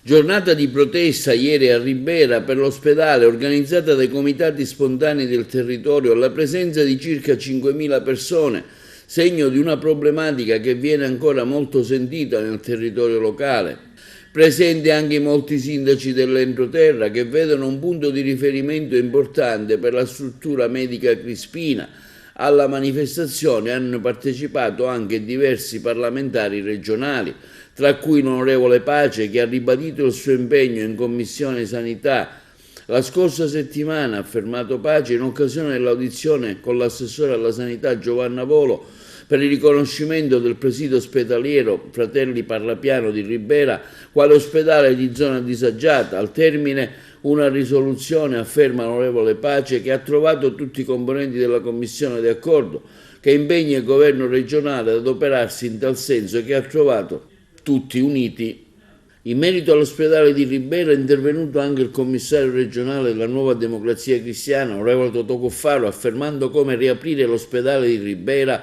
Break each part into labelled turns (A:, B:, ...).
A: Giornata di protesta ieri a Ribera per l'ospedale organizzata dai comitati spontanei del territorio alla presenza di circa 5.000 persone, segno di una problematica che viene ancora molto sentita nel territorio locale. Presenti anche molti sindaci dell'entroterra che vedono un punto di riferimento importante per la struttura medica crispina. Alla manifestazione hanno partecipato anche diversi parlamentari regionali, tra cui l'onorevole Pace, che ha ribadito il suo impegno in Commissione Sanità. La scorsa settimana, ha affermato Pace, in occasione dell'audizione con l'assessore alla sanità Giovanna Volo per il riconoscimento del presidio ospedaliero Fratelli Parlapiano di Ribera quale ospedale di zona disagiata, al termine una risoluzione, afferma l'onorevole Pace, che ha trovato tutti i componenti della Commissione d'accordo, che impegna il governo regionale ad adoperarsi in tal senso e che ha trovato tutti uniti. In merito all'ospedale di Ribera è intervenuto anche il commissario regionale della Nuova Democrazia Cristiana, onorevole Totò Cuffaro, affermando come riaprire l'ospedale di Ribera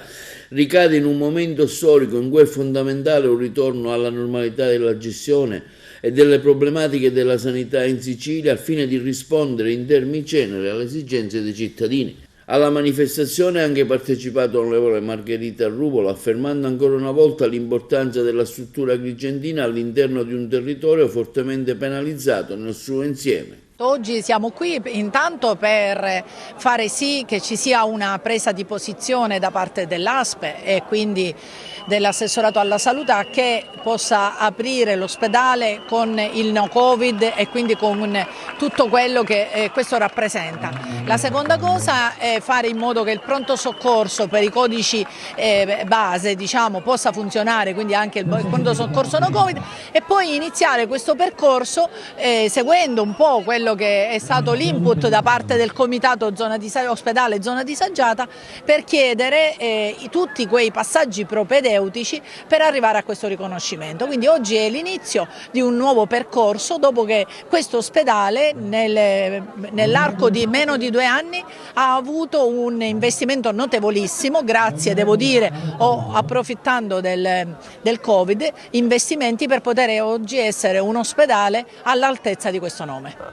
A: ricade in un momento storico in cui è fondamentale un ritorno alla normalità della gestione e delle problematiche della sanità in Sicilia al fine di rispondere in termini generi alle esigenze dei cittadini. Alla manifestazione ha anche partecipato l'onorevole Margherita Ruvolo, affermando ancora una volta l'importanza della struttura agrigentina all'interno di un territorio fortemente penalizzato nel suo insieme.
B: Oggi siamo qui intanto per fare sì che ci sia una presa di posizione da parte dell'ASPE e quindi dell'assessorato alla salute che possa aprire l'ospedale con il no Covid e quindi con tutto quello che questo rappresenta. La seconda cosa è fare in modo che il pronto soccorso per i codici base possa funzionare, quindi anche il pronto soccorso no Covid, e poi iniziare questo percorso seguendo un po' quello che è stato l'input da parte del comitato ospedale zona disagiata per chiedere tutti quei passaggi propedeutici per arrivare a questo riconoscimento. Quindi oggi è l'inizio di un nuovo percorso dopo che questo ospedale nell'arco di meno di 2 anni ha avuto un investimento notevolissimo, grazie devo dire approfittando del Covid, investimenti per poter oggi essere un ospedale all'altezza di questo nome.